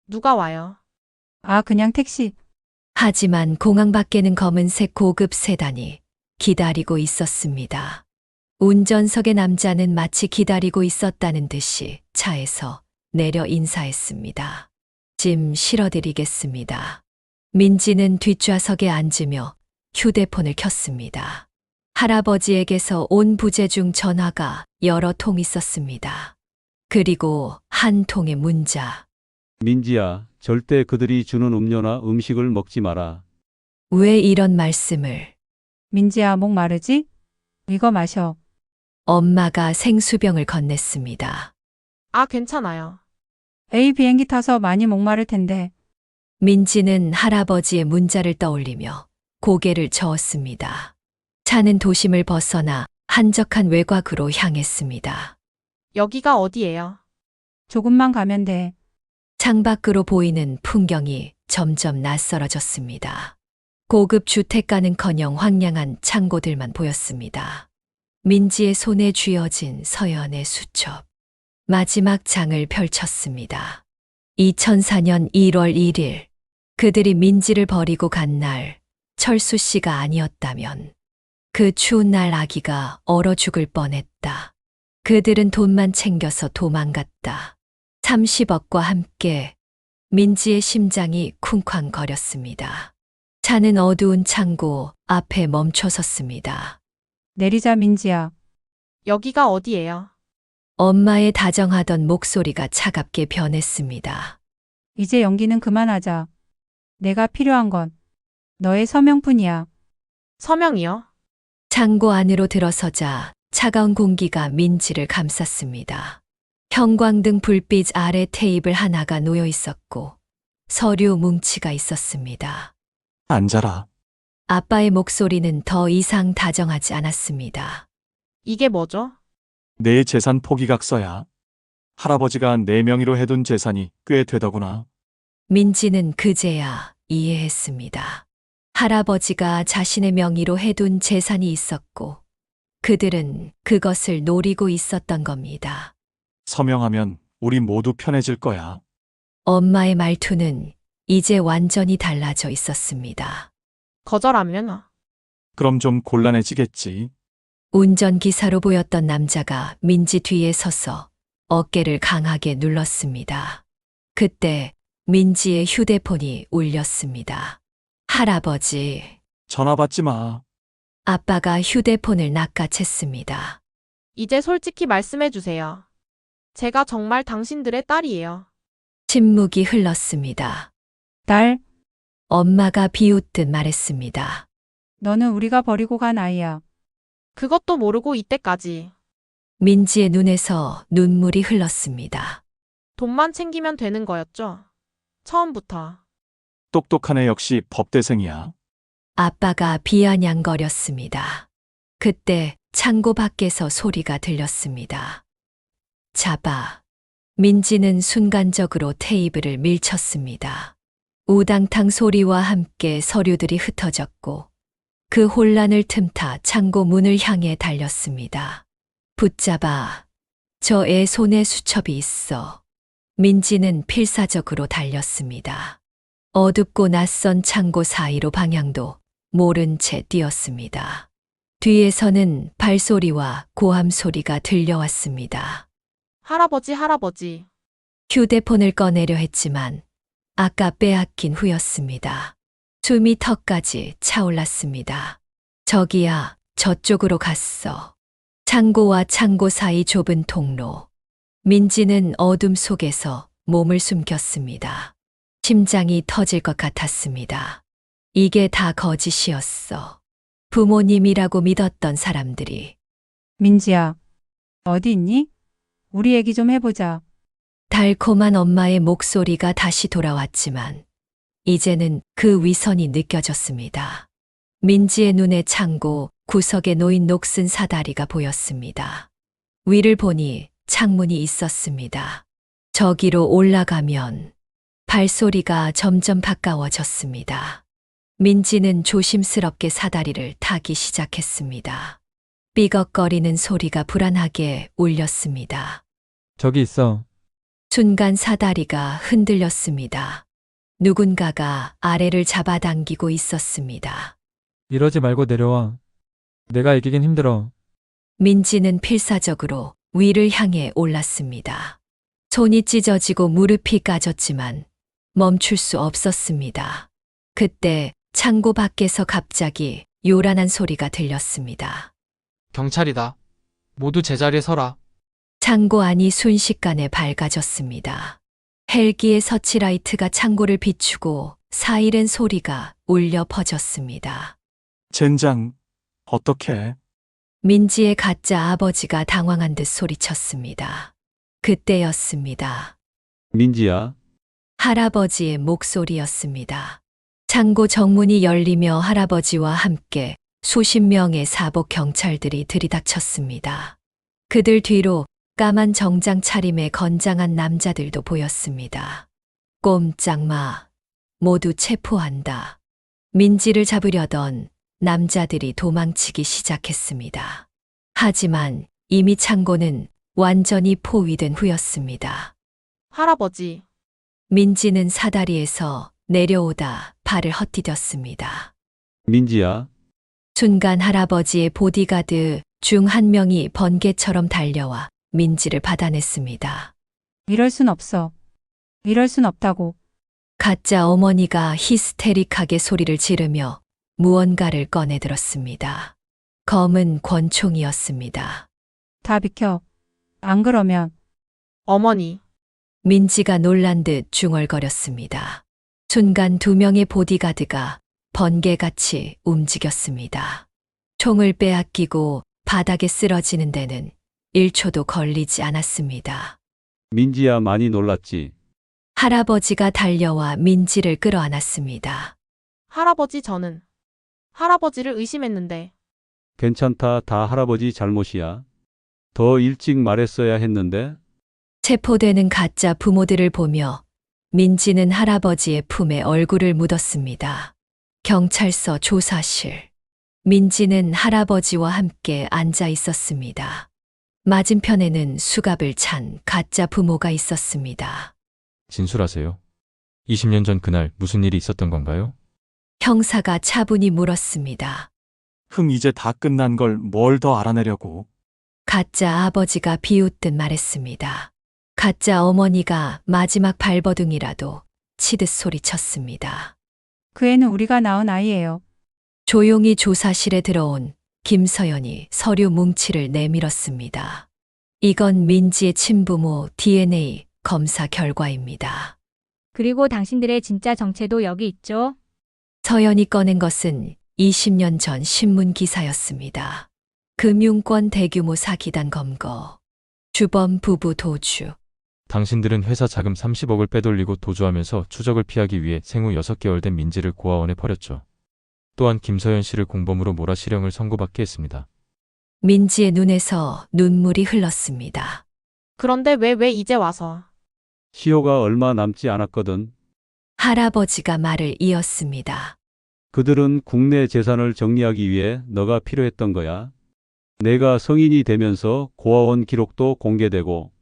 누가 와요? 아, 그냥 택시. 하지만 공항 밖에는 검은색 고급 세단이 기다리고 있었습니다. 운전석의 남자는 마치 기다리고 있었다는 듯이 차에서 내려 인사했습니다. 짐 실어드리겠습니다. 민지는 뒷좌석에 앉으며 휴대폰을 켰습니다. 할아버지에게서 온 부재 중 전화가 여러 통 있었습니다. 그리고 한 통의 문자. 민지야, 절대 그들이 주는 음료나 음식을 먹지 마라. 왜 이런 말씀을? 민지야, 목 마르지? 이거 마셔. 엄마가 생수병을 건넸습니다. 아, 괜찮아요. A 비행기 타서 많이 목마를 텐데. 민지는 할아버지의 문자를 떠올리며 고개를 저었습니다. 차는 도심을 벗어나 한적한 외곽으로 향했습니다. 여기가 어디예요? 조금만 가면 돼. 창밖으로 보이는 풍경이 점점 낯설어졌습니다. 고급 주택가는커녕 황량한 창고들만 보였습니다. 민지의 손에 쥐어진 서연의 수첩. 마지막 장을 펼쳤습니다. 2004년 1월 1일, 그들이 민지를 버리고 간 날, 철수 씨가 아니었다면 그 추운 날 아기가 얼어 죽을 뻔했다. 그들은 돈만 챙겨서 도망갔다. 30억과 함께 민지의 심장이 쿵쾅거렸습니다. 차는 어두운 창고 앞에 멈춰섰습니다. 내리자, 민지야. 여기가 어디예요? 엄마의 다정하던 목소리가 차갑게 변했습니다. 이제 연기는 그만하자. 내가 필요한 건 너의 서명뿐이야. 서명이요? 창고 안으로 들어서자 차가운 공기가 민지를 감쌌습니다. 형광등 불빛 아래 테이블 하나가 놓여 있었고 서류 뭉치가 있었습니다. 앉아라. 아빠의 목소리는 더 이상 다정하지 않았습니다. 이게 뭐죠? 내 재산 포기각서야. 할아버지가 내 명의로 해둔 재산이 꽤 되더구나. 민지는 그제야 이해했습니다. 할아버지가 자신의 명의로 해둔 재산이 있었고 그들은 그것을 노리고 있었던 겁니다. 서명하면 우리 모두 편해질 거야. 엄마의 말투는 이제 완전히 달라져 있었습니다. 거절하면 그럼 좀 곤란해지겠지. 운전기사로 보였던 남자가 민지 뒤에 서서 어깨를 강하게 눌렀습니다. 그때 민지의 휴대폰이 울렸습니다. 할아버지, 전화 받지 마. 아빠가 휴대폰을 낚아챘습니다. 이제 솔직히 말씀해 주세요. 제가 정말 당신들의 딸이에요. 침묵이 흘렀습니다. 딸, 엄마가 비웃듯 말했습니다. 너는 우리가 버리고 간 아이야. 그것도 모르고 이때까지 민지의 눈에서 눈물이 흘렀습니다. 돈만 챙기면 되는 거였죠. 처음부터. 똑똑한 애 역시 법대생이야. 아빠가 비아냥거렸습니다. 그때 창고 밖에서 소리가 들렸습니다. 잡아. 민지는 순간적으로 테이블을 밀쳤습니다. 우당탕 소리와 함께 서류들이 흩어졌고 그 혼란을 틈타 창고 문을 향해 달렸습니다. 붙잡아. 저 애 손에 수첩이 있어. 민지는 필사적으로 달렸습니다. 어둡고 낯선 창고 사이로 방향도 모른 채 뛰었습니다. 뒤에서는 발소리와 고함 소리가 들려왔습니다. 할아버지, 할아버지. 휴대폰을 꺼내려 했지만 아까 빼앗긴 후였습니다. 숨이 턱까지 차올랐습니다. 저기야, 저쪽으로 갔어. 창고와 창고 사이 좁은 통로. 민지는 어둠 속에서 몸을 숨겼습니다. 심장이 터질 것 같았습니다. 이게 다 거짓이었어. 부모님이라고 믿었던 사람들이. 민지야, 어디 있니? 우리 얘기 좀 해보자. 달콤한 엄마의 목소리가 다시 돌아왔지만 이제는 그 위선이 느껴졌습니다. 민지의 눈에 창고 구석에 놓인 녹슨 사다리가 보였습니다. 위를 보니 창문이 있었습니다. 저기로 올라가면 발소리가 점점 가까워졌습니다. 민지는 조심스럽게 사다리를 타기 시작했습니다. 삐걱거리는 소리가 불안하게 울렸습니다. 저기 있어. 순간 사다리가 흔들렸습니다. 누군가가 아래를 잡아당기고 있었습니다. 이러지 말고 내려와. 내가 이기긴 힘들어. 민지는 필사적으로 위를 향해 올랐습니다. 손이 찢어지고 무릎이 까졌지만 멈출 수 없었습니다. 그때 창고 밖에서 갑자기 요란한 소리가 들렸습니다. 경찰이다. 모두 제자리에 서라. 창고 안이 순식간에 밝아졌습니다. 헬기의 서치라이트가 창고를 비추고 사이렌 소리가 울려 퍼졌습니다. 젠장, 어떡해. 민지의 가짜 아버지가 당황한 듯 소리쳤습니다. 그때였습니다. 민지야, 할아버지의 목소리였습니다. 창고 정문이 열리며 할아버지와 함께 수십 명의 사복 경찰들이 들이닥쳤습니다. 그들 뒤로 까만 정장 차림의 건장한 남자들도 보였습니다. 꼼짝 마. 모두 체포한다. 민지를 잡으려던 남자들이 도망치기 시작했습니다. 하지만 이미 창고는 완전히 포위된 후였습니다. 할아버지. 민지는 사다리에서 내려오다 발을 헛디뎠습니다. 민지야, 순간 할아버지의 보디가드 중 한 명이 번개처럼 달려와 민지를 받아냈습니다. 이럴 순 없어. 이럴 순 없다고. 가짜 어머니가 히스테릭하게 소리를 지르며 무언가를 꺼내들었습니다. 검은 권총이었습니다. 다 비켜. 안 그러면 어머니. 민지가 놀란 듯 중얼거렸습니다. 순간 두 명의 보디가드가 번개같이 움직였습니다. 총을 빼앗기고 바닥에 쓰러지는 데는 1초도 걸리지 않았습니다. 민지야 많이 놀랐지. 할아버지가 달려와 민지를 끌어안았습니다. 할아버지 저는 할아버지를 의심했는데 괜찮다. 다 할아버지 잘못이야. 더 일찍 말했어야 했는데. 체포되는 가짜 부모들을 보며 민지는 할아버지의 품에 얼굴을 묻었습니다. 경찰서 조사실. 민지는 할아버지와 함께 앉아 있었습니다. 맞은편에는 수갑을 찬 가짜 부모가 있었습니다. 진술하세요. 20년 전 그날 무슨 일이 있었던 건가요? 형사가 차분히 물었습니다. 이제 다 끝난 걸 뭘 더 알아내려고. 가짜 아버지가 비웃듯 말했습니다. 가짜 어머니가 마지막 발버둥이라도 치듯 소리쳤습니다. 그 애는 우리가 낳은 아이예요. 조용히 조사실에 들어온 김서연이 서류 뭉치를 내밀었습니다. 이건 민지의 친부모 DNA 검사 결과입니다. 그리고 당신들의 진짜 정체도 여기 있죠? 서연이 꺼낸 것은 20년 전 신문 기사였습니다. 금융권 대규모 사기단 검거, 주범 부부 도주. 당신들은 회사 자금 30억을 빼돌리고 도주하면서 추적을 피하기 위해 생후 6개월 된 민지를 고아원에 버렸죠. 또한 김서연 씨를 공범으로 몰아 실형을 선고받게 했습니다. 민지의 눈에서 눈물이 흘렀습니다. 그런데 왜 이제 와서? 시효가 얼마 남지 않았거든. 할아버지가 말을 이었습니다. 그들은 국내 재산을 정리하기 위해 너가 필요했던 거야. 내가 성인이 되면서 고아원 기록도 공개되고.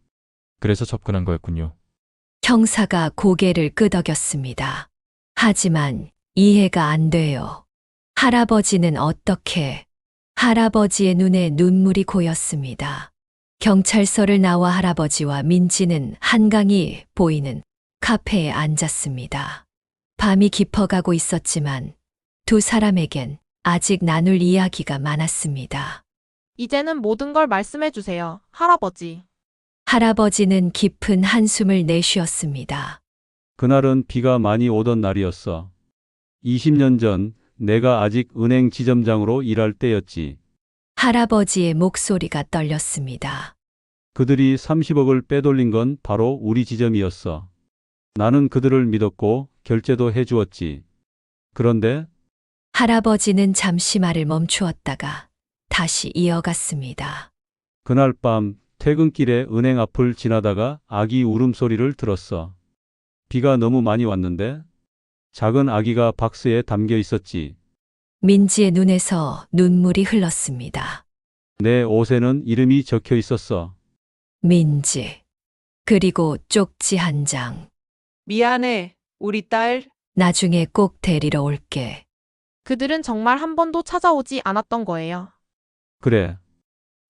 그래서 접근한 거였군요. 형사가 고개를 끄덕였습니다. 하지만 이해가 안 돼요. 할아버지는 어떻게? 할아버지의 눈에 눈물이 고였습니다. 경찰서를 나와 할아버지와 민지는 한강이 보이는 카페에 앉았습니다. 밤이 깊어가고 있었지만 두 사람에겐 아직 나눌 이야기가 많았습니다. 이제는 모든 걸 말씀해 주세요, 할아버지. 할아버지는 깊은 한숨을 내쉬었습니다. 그날은 비가 많이 오던 날이었어. 20년 전 내가 아직 은행 지점장으로 일할 때였지. 할아버지의 목소리가 떨렸습니다. 그들이 30억을 빼돌린 건 바로 우리 지점이었어. 나는 그들을 믿었고 결제도 해주었지. 그런데 할아버지는 잠시 말을 멈추었다가 다시 이어갔습니다. 그날 밤 퇴근길에 은행 앞을 지나다가 아기 울음소리를 들었어. 비가 너무 많이 왔는데 작은 아기가 박스에 담겨 있었지. 민지의 눈에서 눈물이 흘렀습니다. 내 옷에는 이름이 적혀 있었어. 민지. 그리고 쪽지 한 장. 미안해, 우리 딸. 나중에 꼭 데리러 올게. 그들은 정말 한 번도 찾아오지 않았던 거예요. 그래.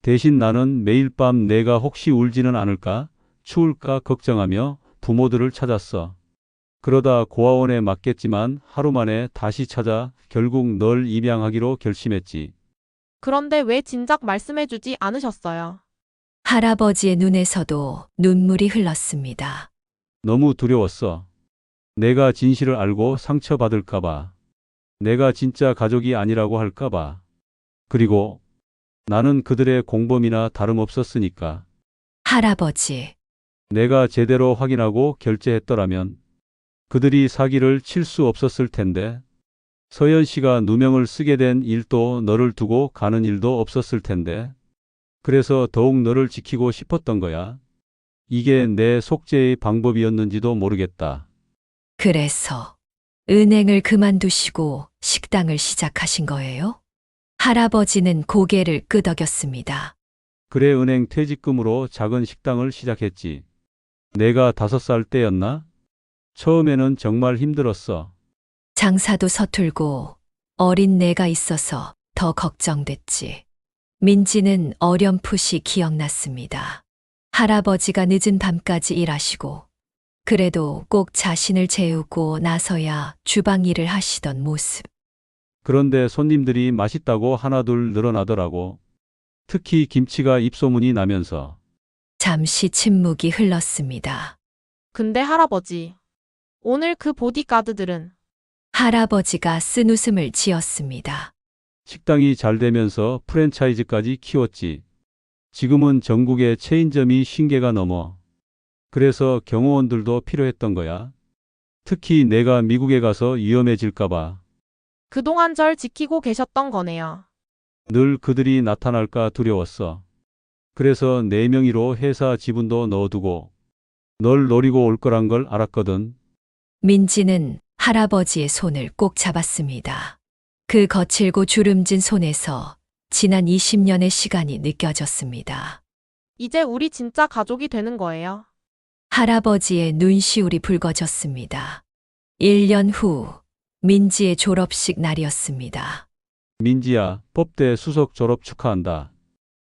대신 나는 매일 밤 내가 혹시 울지는 않을까, 추울까 걱정하며 부모들을 찾았어. 그러다 고아원에 맡겼지만 하루 만에 다시 찾아 결국 널 입양하기로 결심했지. 그런데 왜 진작 말씀해 주지 않으셨어요? 할아버지의 눈에서도 눈물이 흘렀습니다. 너무 두려웠어. 내가 진실을 알고 상처받을까봐. 내가 진짜 가족이 아니라고 할까봐. 그리고 나는 그들의 공범이나 다름없었으니까. 할아버지. 내가 제대로 확인하고 결제했더라면 그들이 사기를 칠 수 없었을 텐데. 서연 씨가 누명을 쓰게 된 일도 너를 두고 가는 일도 없었을 텐데. 그래서 더욱 너를 지키고 싶었던 거야. 이게 내 속죄의 방법이었는지도 모르겠다. 그래서 은행을 그만두시고 식당을 시작하신 거예요? 할아버지는 고개를 끄덕였습니다. 그래, 은행 퇴직금으로 작은 식당을 시작했지. 내가 5살 때였나? 처음에는 정말 힘들었어. 장사도 서툴고 어린 내가 있어서 더 걱정됐지. 민지는 어렴풋이 기억났습니다. 할아버지가 늦은 밤까지 일하시고 그래도 꼭 자신을 재우고 나서야 주방 일을 하시던 모습. 그런데 손님들이 맛있다고 하나둘 늘어나더라고. 특히 김치가 입소문이 나면서. 잠시 침묵이 흘렀습니다. 근데 할아버지, 오늘 그 보디가드들은 할아버지가 쓴웃음을 지었습니다. 식당이 잘 되면서 프랜차이즈까지 키웠지. 지금은 전국에 체인점이 50개가 넘어. 그래서 경호원들도 필요했던 거야. 특히 내가 미국에 가서 위험해질까봐. 그동안 절 지키고 계셨던 거네요. 늘 그들이 나타날까 두려웠어. 그래서 내 명의로 회사 지분도 넣어두고 널 노리고 올 거란 걸 알았거든. 민지는 할아버지의 손을 꼭 잡았습니다. 그 거칠고 주름진 손에서 지난 20년의 시간이 느껴졌습니다. 이제 우리 진짜 가족이 되는 거예요. 할아버지의 눈시울이 붉어졌습니다. 1년 후 민지의 졸업식 날이었습니다. 민지야, 법대 수석 졸업 축하한다.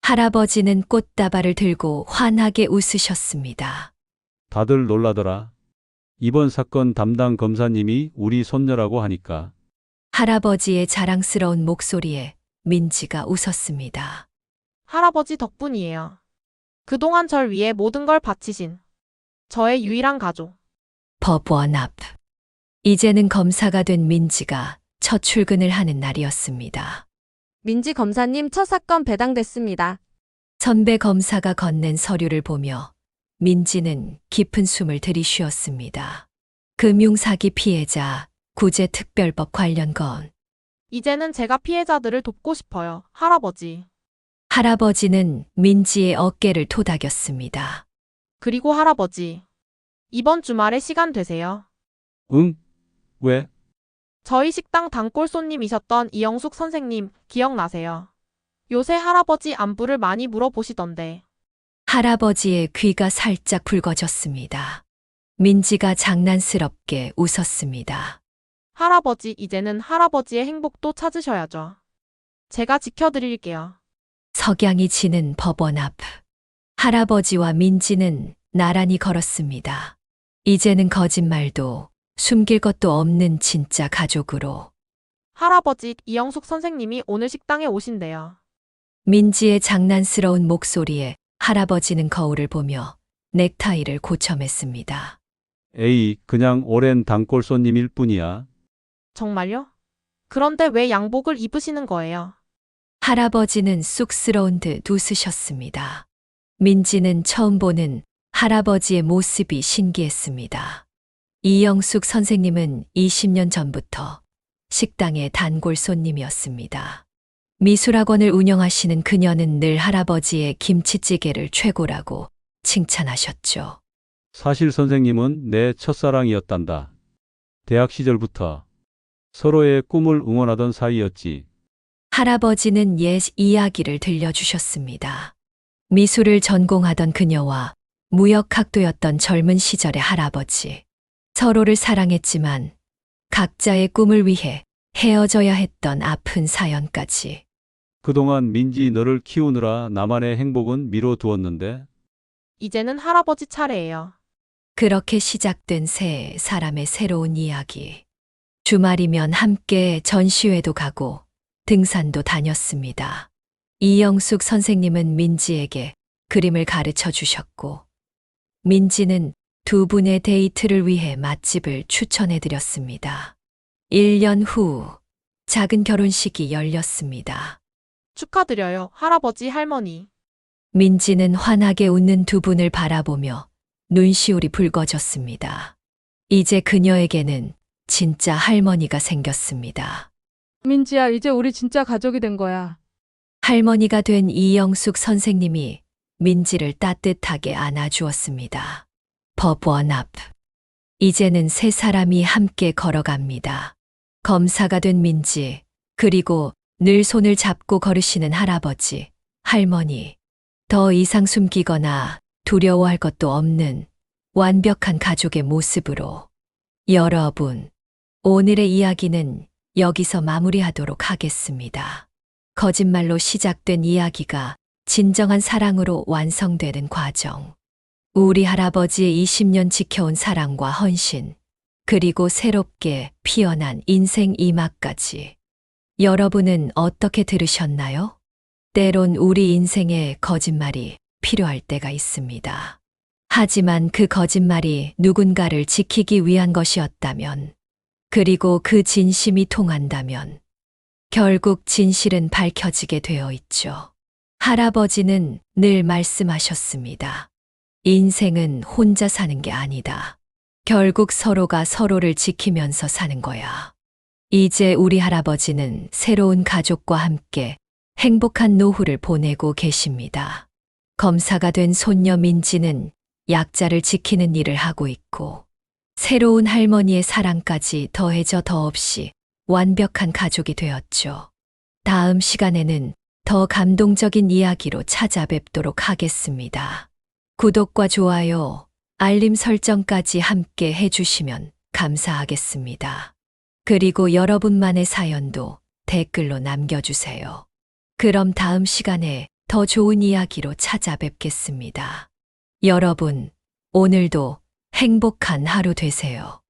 할아버지는 꽃다발을 들고 환하게 웃으셨습니다. 다들 놀라더라. 이번 사건 담당 검사님이 우리 손녀라고 하니까. 할아버지의 자랑스러운 목소리에 민지가 웃었습니다. 할아버지 덕분이에요. 그동안 절 위해 모든 걸 바치신 저의 유일한 가족. 법원 앞. 이제는 검사가 된 민지가 첫 출근을 하는 날이었습니다. 민지 검사님 첫 사건 배당됐습니다. 선배 검사가 건넨 서류를 보며 민지는 깊은 숨을 들이쉬었습니다. 금융사기 피해자, 구제특별법 관련 건. 이제는 제가 피해자들을 돕고 싶어요, 할아버지. 할아버지는 민지의 어깨를 토닥였습니다. 그리고 할아버지, 이번 주말에 시간 되세요? 응? 왜? 저희 식당 단골 손님이셨던 이영숙 선생님 기억나세요? 요새 할아버지 안부를 많이 물어보시던데. 할아버지의 귀가 살짝 붉어졌습니다. 민지가 장난스럽게 웃었습니다. 할아버지, 이제는 할아버지의 행복도 찾으셔야죠. 제가 지켜드릴게요. 석양이 지는 법원 앞. 할아버지와 민지는 나란히 걸었습니다. 이제는 거짓말도 숨길 것도 없는 진짜 가족으로. 할아버지, 이영숙 선생님이 오늘 식당에 오신대요. 민지의 장난스러운 목소리에 할아버지는 거울을 보며 넥타이를 고쳐맸습니다. 에이, 그냥 오랜 단골 손님일 뿐이야. 정말요? 그런데 왜 양복을 입으시는 거예요? 할아버지는 쑥스러운 듯 웃으셨습니다. 민지는 처음 보는 할아버지의 모습이 신기했습니다. 이영숙 선생님은 20년 전부터 식당의 단골 손님이었습니다. 미술학원을 운영하시는 그녀는 늘 할아버지의 김치찌개를 최고라고 칭찬하셨죠. 사실 선생님은 내 첫사랑이었단다. 대학 시절부터 서로의 꿈을 응원하던 사이였지. 할아버지는 옛 이야기를 들려주셨습니다. 미술을 전공하던 그녀와 무역학도였던 젊은 시절의 할아버지. 서로를 사랑했지만 각자의 꿈을 위해 헤어져야 했던 아픈 사연까지. 그동안 민지 너를 키우느라 나만의 행복은 미뤄두었는데 이제는 할아버지 차례예요. 그렇게 시작된 세 사람의 새로운 이야기. 주말이면 함께 전시회도 가고 등산도 다녔습니다. 이영숙 선생님은 민지에게 그림을 가르쳐 주셨고, 민지는 두 분의 데이트를 위해 맛집을 추천해 드렸습니다. 1년 후 작은 결혼식이 열렸습니다. 축하드려요, 할아버지, 할머니. 민지는 환하게 웃는 두 분을 바라보며 눈시울이 붉어졌습니다. 이제 그녀에게는 진짜 할머니가 생겼습니다. 민지야, 이제 우리 진짜 가족이 된 거야. 할머니가 된 이영숙 선생님이 민지를 따뜻하게 안아주었습니다. 법원 앞. 이제는 세 사람이 함께 걸어갑니다. 검사가 된 민지, 그리고 늘 손을 잡고 걸으시는 할아버지, 할머니. 더 이상 숨기거나 두려워할 것도 없는 완벽한 가족의 모습으로. 여러분, 오늘의 이야기는 여기서 마무리하도록 하겠습니다. 거짓말로 시작된 이야기가 진정한 사랑으로 완성되는 과정. 우리 할아버지의 20년 지켜온 사랑과 헌신, 그리고 새롭게 피어난 인생 이막까지. 여러분은 어떻게 들으셨나요? 때론 우리 인생에 거짓말이 필요할 때가 있습니다. 하지만 그 거짓말이 누군가를 지키기 위한 것이었다면, 그리고 그 진심이 통한다면, 결국 진실은 밝혀지게 되어 있죠. 할아버지는 늘 말씀하셨습니다. 인생은 혼자 사는 게 아니다. 결국 서로가 서로를 지키면서 사는 거야. 이제 우리 할아버지는 새로운 가족과 함께 행복한 노후를 보내고 계십니다. 검사가 된 손녀 민지는 약자를 지키는 일을 하고 있고, 새로운 할머니의 사랑까지 더해져 더없이 완벽한 가족이 되었죠. 다음 시간에는 더 감동적인 이야기로 찾아뵙도록 하겠습니다. 구독과 좋아요, 알림 설정까지 함께 해주시면 감사하겠습니다. 그리고 여러분만의 사연도 댓글로 남겨주세요. 그럼 다음 시간에 더 좋은 이야기로 찾아뵙겠습니다. 여러분, 오늘도 행복한 하루 되세요.